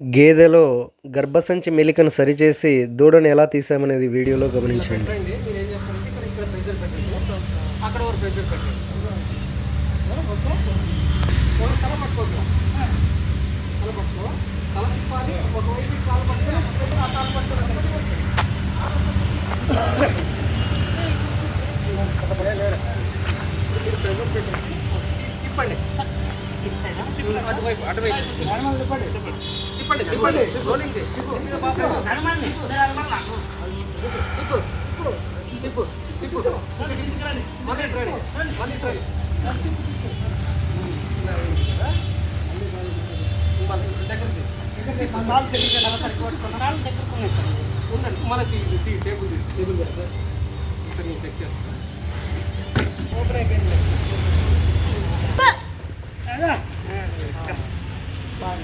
గేదెలో గర్భసంచి మెలికను సరిచేసి దూడను ఎలా తీసామనేది వీడియోలో గమనించండి. మీరేం చేస్తారంటే ఇక్కడ ప్రెజర్ పెట్టండి, అక్కడ ఒక ప్రెజర్ పెట్టండి. తల పట్టుకోవద్దు, తల పట్టుకో, తల తిప్పాలి. ఒకవైపు కాలు పట్టుకొని ఆ కాలు పట్టుకోవాలి. మీరు ప్రెజర్ పెట్టండి, తిప్పండి. అటువైపు అటువైపు తిప్పండి తిప్పండి తిప్పండి రోలింగ్ చేయి. తిప్పు తిప్పు తిప్పు తిప్పు మళ్ళీ ట్రై మళ్ళీ ట్రై ఉండండి. మళ్ళీ టేబుల్ తీసి టేబుల్ సార్ నేను చెక్ చేస్తాను. ఓపెన్ అయిపోయింది. బాగా